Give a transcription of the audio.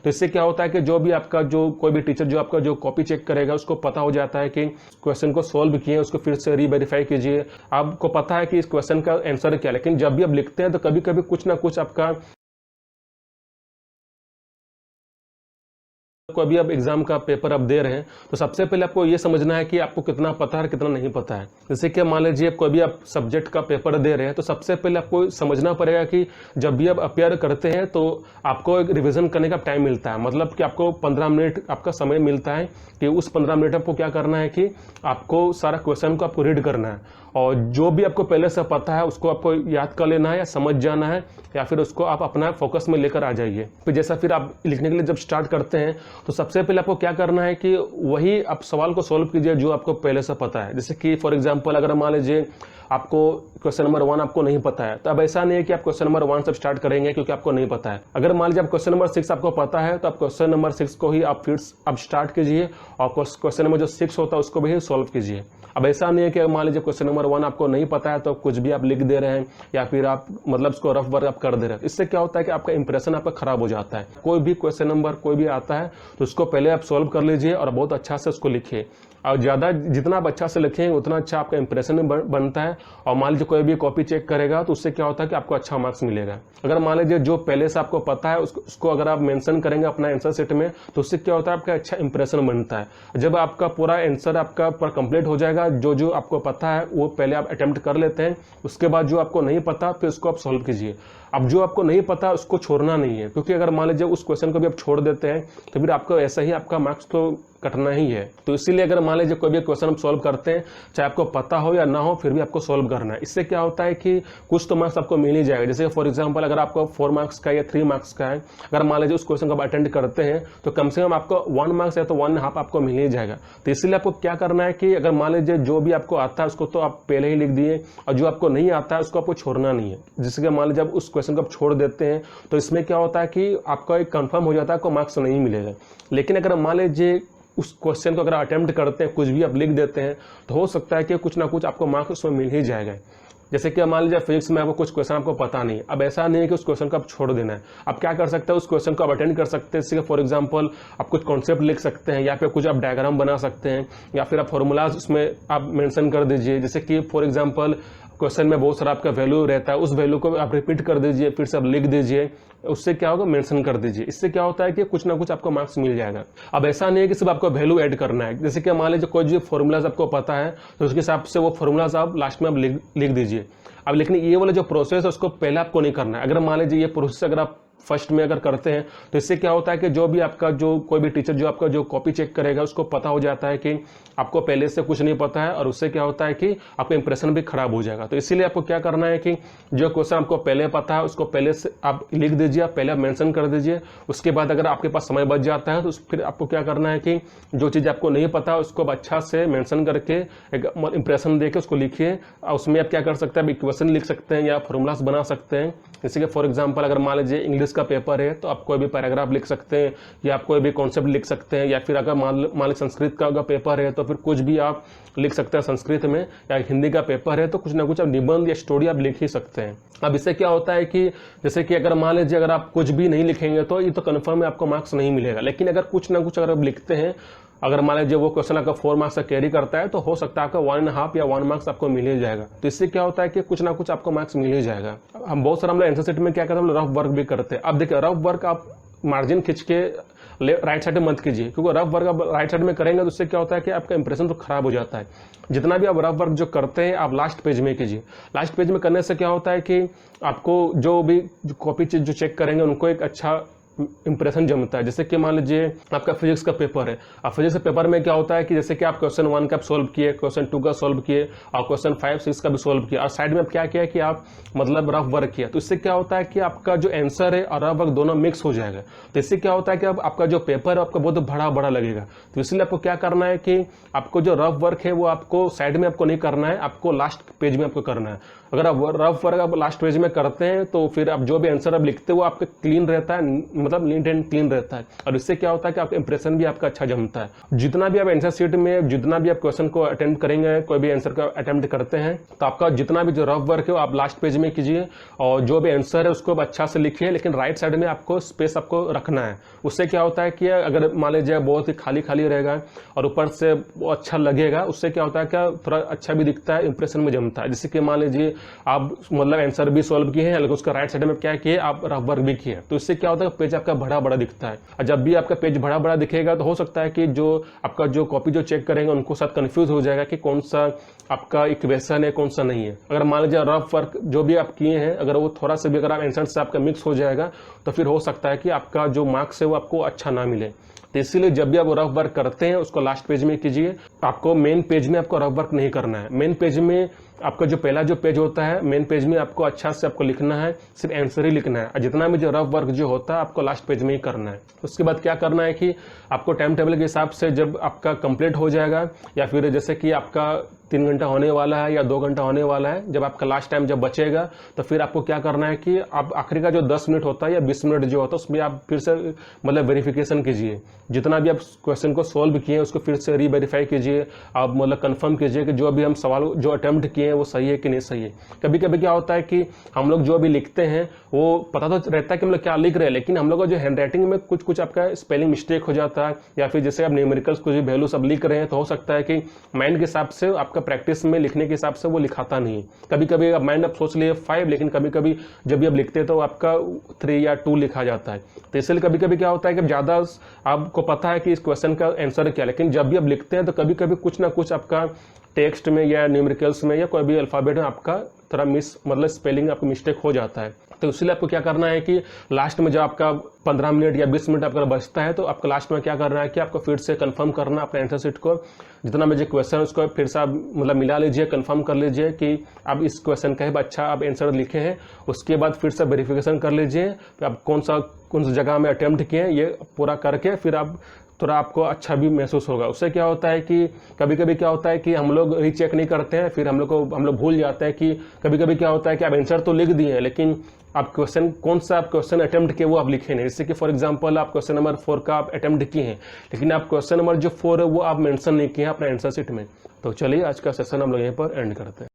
तो इससे क्या होता है कि जो भी आपका जो कोई भी टीचर जो आपका जो कॉपी चेक करेगा उसको पता हो जाता है कि क्वेश्चन को सॉल्व किए, उसको फिर से रीवेरीफाई कीजिए। आपको पता है कि इस क्वेश्चन का आंसर क्या है, लेकिन जब भी आप लिखते हैं तो कभी कभी कुछ ना कुछ आपका कोई भी आप एग्जाम का पेपर आप दे रहे हैं तो सबसे पहले आपको ये समझना है कि आपको कितना पता है और कितना नहीं पता है। जैसे कि मान लीजिए कोई भी आप सब्जेक्ट का पेपर दे रहे हैं तो सबसे पहले आपको समझना पड़ेगा कि जब भी आप अपियर करते हैं तो आपको एक रिवीजन करने का टाइम मिलता है, मतलब कि आपको 15 मिनट आपका समय मिलता है कि उस 15 मिनट आपको क्या करना है कि आपको सारा क्वेश्चन को आपको रीड करना है और जो भी आपको पहले से पता है उसको आपको याद कर लेना है या समझ जाना है या फिर उसको आप अपना फोकस में लेकर आ जाइए। फिर जैसा फिर आप लिखने के लिए जब स्टार्ट करते हैं तो सबसे पहले आपको क्या करना है कि वही आप सवाल को सॉल्व कीजिए जो आपको पहले से पता है। जैसे कि फॉर एग्जांपल अगर मान लीजिए आपको क्वेश्चन नंबर 1 आपको नहीं पता है तो अब ऐसा नहीं है कि आप क्वेश्चन नंबर 1 से स्टार्ट करेंगे क्योंकि आपको नहीं पता है। अगर मान लीजिए आप क्वेश्चन नंबर 6 आपको पता है तो आप क्वेश्चन नंबर 6 को ही आप फिर आप स्टार्ट कीजिए और क्वेश्चन नंबर जो 6 होता है उसको भी सॉल्व कीजिए। अब ऐसा नहीं है कि मान लीजिए क्वेश्चन नंबर 1 आपको नहीं पता है तो कुछ भी आप लिख दे रहे हैं या फिर आप मतलब उसको रफ वर्क आप कर दे रहे हैं। इससे क्या होता है कि आपका इंप्रेशन आपका खराब हो जाता है। कोई भी क्वेश्चन नंबर कोई भी आता है तो उसको पहले आप सॉल्व कर लीजिए और बहुत अच्छा से उसको लिखिए और ज़्यादा जितना आप अच्छा से लिखेंगे उतना अच्छा आपका इंप्रेशन बनता है। और मान लीजिए कोई भी कॉपी चेक करेगा तो उससे क्या होता है कि आपको अच्छा मार्क्स मिलेगा। अगर मान लीजिए जो पहले से आपको पता है उसको अगर आप मेंशन करेंगे अपना आंसर शीट में तो उससे क्या होता है आपका अच्छा इंप्रेशन बनता है। जब आपका पूरा आंसर आपका पूरा कंप्लीट हो जाएगा, जो जो आपको पता है वो पहले आप अटेम्प्ट कर लेते हैं, उसके बाद जो आपको नहीं पता फिर उसको आप सॉल्व कीजिए। अब जो आपको नहीं पता उसको छोड़ना नहीं है, क्योंकि अगर मान लीजिए उस क्वेश्चन को भी आप छोड़ देते हैं तो फिर आपको ऐसा ही आपका मार्क्स तो कटना ही है। तो इसीलिए अगर मान लीजिए कोई भी क्वेश्चन आप सॉल्व करते हैं चाहे आपको पता हो या ना हो फिर भी आपको सॉल्व करना है। इससे क्या होता है कि कुछ तो मार्क्स आपको मिल ही जाएगा। जैसे फॉर एग्जांपल अगर आपको 4 मार्क्स का या 3 मार्क्स का है, अगर मान लीजिए उस क्वेश्चन को आप अटेंड करते हैं तो कम से कम आपको 1 मार्क्स या तो 1.5 आपको मिल ही जाएगा। तो इसीलिए आपको क्या करना है कि अगर मान लीजिए जो भी आपको आता है उसको तो आप पहले ही लिख दिए और जो आपको नहीं आता है उसको आपको छोड़ना नहीं है। जैसे कि मान लीजिए आप उस क्वेश्चन को आप छोड़ देते हैं तो इसमें क्या होता है कि आपका एक कंफर्म हो जाता है आपको मार्क्स नहीं मिलेगा। लेकिन अगर मान लीजिए उस क्वेश्चन को अगर अटेम्प्ट करते हैं कुछ भी आप लिख देते हैं तो हो सकता है कि कुछ ना कुछ आपको मार्क्स उसमें मिल ही जाएगा। जैसे कि मान लीजिए फिजिक्स में आपको कुछ क्वेश्चन आपको पता नहीं, अब ऐसा नहीं है कि उस क्वेश्चन को आप छोड़ देना है। आप क्या कर सकते हैं उस क्वेश्चन को आप अटेंड कर सकते हैं। जैसे फॉर एग्जांपल आप कुछ कॉन्सेप्ट लिख सकते हैं या फिर कुछ आप डायग्राम बना सकते हैं या फिर आप फॉर्मूलाज उसमें आप मेंशन कर दीजिए। जैसे कि फॉर एग्जांपल क्वेश्चन में बहुत सारा आपका वैल्यू रहता है, उस वैल्यू को आप रिपीट कर दीजिए, फिर से आप लिख दीजिए, उससे क्या होगा मेंशन कर दीजिए। इससे क्या होता है कि कुछ ना कुछ आपको मार्क्स मिल जाएगा। अब ऐसा नहीं है कि सिर्फ आपको वैल्यू ऐड करना है। जैसे कि मान लीजिए कोई जो फॉर्मूलाज आपको पता है तो उसके हिसाब से वो फॉर्मूलाज आप लास्ट में आप लिख दीजिए। अब लेकिन ये वाला जो प्रोसेस है उसको पहले आपको नहीं करना है। अगर मान लीजिए ये प्रोसेस अगर आप फर्स्ट में अगर करते हैं तो इससे क्या होता है कि जो भी आपका जो कोई भी टीचर जो आपका जो कॉपी चेक करेगा उसको पता हो जाता है कि आपको पहले से कुछ नहीं पता है और उससे क्या होता है कि आपका इंप्रेशन भी खराब हो जाएगा। तो इसीलिए आपको क्या करना है कि जो क्वेश्चन आपको पहले पता है उसको पहले से आप लिख दीजिए, पहले आप मेंशन कर दीजिए। उसके बाद अगर आपके पास समय बच जाता है तो फिर आपको क्या करना है कि जो चीज़ आपको नहीं पता उसको अच्छा से मेंशन करके एक इंप्रेशन देके उसको लिखिए। उसमें आप क्या कर सकते हैं, आप इक्वेशन लिख सकते हैं या फॉर्मूलास बना सकते हैं। जैसे कि फॉर एग्जांपल अगर मान लीजिए इंग्लिश का पेपर है तो आप कोई भी पैराग्राफ लिख सकते हैं या आप कोई भी कॉन्सेप्ट लिख सकते हैं, या फिर अगर मान लीजिए संस्कृत का अगर पेपर है तो फिर कुछ भी आप लिख सकते हैं संस्कृत में, या हिंदी का पेपर है तो कुछ ना कुछ आप निबंध या स्टोरी आप लिख ही सकते हैं। अब इससे क्या होता है कि जैसे कि अगर मान लीजिए अगर आप कुछ भी नहीं लिखेंगे तो ये तो कन्फर्म है आपको मार्क्स नहीं मिलेगा। लेकिन अगर कुछ ना कुछ अगर आप लिखते हैं, अगर मान लीजिए वो क्वेश्चन आपका 4 मार्क्स का कैरी करता है तो हो सकता है आपका 1.5 या 1 मार्क्स आपको मिल ही जाएगा। तो इससे क्या होता है कि कुछ ना कुछ आपको मार्क्स मिल ही जाएगा। हम बहुत सारा हम लोग आंसर शीट में क्या करते हैं, हम लोग रफ वर्क भी करते हैं। अब देखिए रफ वर्क आप मार्जिन खींच के राइट साइड में मत कीजिए, क्योंकि रफ वर्क आप राइट साइड में करेंगे तो उससे क्या होता है कि आपका इंप्रेशन तो खराब हो जाता है। जितना भी आप रफ वर्क जो करते हैं आप लास्ट पेज में कीजिए। लास्ट पेज में करने से क्या होता है कि आपको जो भी कॉपी चीज जो चेक करेंगे उनको एक अच्छा इंप्रेशन जमता है। जैसे कि मान लीजिए आपका फिजिक्स का पेपर है, अब फिजिक्स के पेपर में क्या होता है कि जैसे कि आप क्वेश्चन 1 का सॉल्व किए, क्वेश्चन 2 का सॉल्व किए और क्वेश्चन 5, 6 का भी सॉल्व किया और साइड में आप क्या किया कि आप मतलब रफ वर्क किया। तो इससे क्या होता है कि आपका जो आंसर है और रफ वर्क दोनों मिक्स हो जाएगा। तो इससे क्या होता है कि अब आपका जो पेपर है आपका बहुत बड़ा बड़ा लगेगा। तो इसलिए आपको क्या करना है कि आपको जो रफ वर्क है वो आपको साइड में आपको नहीं करना है, आपको लास्ट पेज में आपको करना है। अगर आप रफ वर्क आप लास्ट पेज में करते हैं तो फिर आप जो भी आंसर आप लिखते हो वो आपका क्लीन रहता है, मतलब नीट एंड क्लीन रहता है, और इससे क्या होता है कि आपका इंप्रेशन भी आपका अच्छा जमता है। जितना भी आप आंसर शीट में जितना भी आप क्वेश्चन को अटेम्प्ट करेंगे, कोई भी आंसर का अटेम्प्ट करते हैं, तो आपका जितना भी जो रफ वर्क है वो आप लास्ट पेज में कीजिए, और जो भी आंसर है उसको आप अच्छा से लिखिए, लेकिन राइट साइड में आपको स्पेस आपको रखना है। उससे क्या होता है कि अगर मान लीजिए बहुत ही खाली खाली रहेगा और ऊपर से वो अच्छा लगेगा, उससे क्या होता है क्या थोड़ा अच्छा भी दिखता है, इंप्रेशन में जमता है। जैसे कि मान लीजिए आप मतलब आंसर भी सॉल्व किए हैं, लेकिन उसका राइट साइड में क्या किए, आप रफ वर्क भी किए, तो इससे क्या होता है पेज आपका बड़ा बड़ा दिखता है। और जब भी आपका पेज बड़ा बड़ा दिखेगा तो हो सकता है कि जो आपका जो कॉपी जो चेक करेंगे उनको साथ कंफ्यूज हो जाएगा कि कौन सा आपका इक्वेशन है, कौन सा नहीं है। अगर मान लीजिए रफ वर्क जो भी आप किए हैं, अगर वो थोड़ा सा भी अगर आप आंसर से आपका मिक्स हो जाएगा, तो फिर हो सकता है कि आपका जो मार्क्स है वो आपको अच्छा ना मिले। तो इसीलिए जब भी आप रफ वर्क करते हैं उसको लास्ट पेज में कीजिए। आपको मेन पेज में आपको रफ वर्क नहीं करना है। मेन पेज में आपका जो पहला जो पेज होता है, मेन पेज में आपको अच्छा से आपको लिखना है, सिर्फ आंसर ही लिखना है, और जितना भी जो रफ वर्क जो होता है आपको लास्ट पेज में ही करना है। उसके बाद क्या करना है कि आपको टाइम टेबल के हिसाब से जब आपका कंप्लीट हो जाएगा, या फिर जैसे कि आपका 3 घंटा होने वाला है या 2 घंटा होने वाला है, जब आपका लास्ट टाइम जब बचेगा, तो फिर आपको क्या करना है कि आप आखिरी का जो 10 मिनट होता है या 20 मिनट जो होता है उसमें आप फिर से मतलब वेरिफिकेशन कीजिए। जितना भी आप क्वेश्चन को सॉल्व किए उसको फिर से रीवेरीफाई कीजिए। आप मतलब कंफर्म कीजिए कि जो भी हम सवाल जो अटेम्प्ट किए हैं वो सही है कि नहीं सही है। कभी कभी क्या होता है कि हम लोग जो भी लिखते हैं वो पता तो रहता है कि हम लोग क्या लिख रहे हैं, लेकिन हम लोग का जो हैंड राइटिंग में कुछ कुछ आपका स्पेलिंग मिस्टेक हो जाता है, या फिर जैसे आप न्यूमेरिकल्स कुछ भी वैल्यू सब लिख रहे हैं, तो हो सकता है कि माइंड के हिसाब से आपका प्रैक्टिस में लिखने के हिसाब से वो लिखाता नहीं है। कभी कभी आप माइंड आप सोच लिए 5, लेकिन कभी कभी जब भी आप लिखते हैं तो आपका 3 या 2 लिखा जाता है। तो इसलिए कभी कभी क्या होता है कि ज्यादा आपको पता है कि इस क्वेश्चन का आंसर क्या, लेकिन जब भी आप लिखते हैं तो कभी कभी कुछ ना कुछ आपका टेक्स्ट में या न्यूमेरिकल्स में या कोई भी अल्फाबेट में आपका थोड़ा मतलब स्पेलिंग आपका मिस्टेक हो जाता है। तो इसलिए आपको क्या करना है कि लास्ट में जब आपका 15 मिनट या 20 मिनट आपका बचता है, तो आपको लास्ट में क्या करना है कि आपको फिर से कंफर्म करना अपने आंसर शीट को, जितना भी जो क्वेश्चन है उसको फिर से आप मतलब मिला लीजिए, कंफर्म कर लीजिए कि आप इस क्वेश्चन का अच्छा आप आंसर लिखे हैं। उसके बाद फिर से वेरिफिकेशन कर लीजिए आप कौन सी जगह में अटेम्प्ट किए हैं, ये पूरा करके फिर आप थोड़ा आपको अच्छा भी महसूस होगा। उससे क्या होता है कि कभी कभी क्या होता है कि हम लोग रीचेक नहीं करते हैं, फिर हम लोग भूल जाते हैं कि कभी कभी क्या होता है कि आप आंसर तो लिख दिए हैं, लेकिन आप क्वेश्चन कौन सा आप क्वेश्चन अटेम्प्ट किए वो आप लिखे नहीं। जैसे कि फॉर एग्जांपल आप क्वेश्चन नंबर 4 का आप अटेम्प्ट किए हैं, लेकिन आप क्वेश्चन नंबर जो 4 है वो आप मेंशन नहीं किए हैं अपने आंसर शीट में। तो चलिए आज का सेशन हम लोग यहीं पर एंड करते हैं।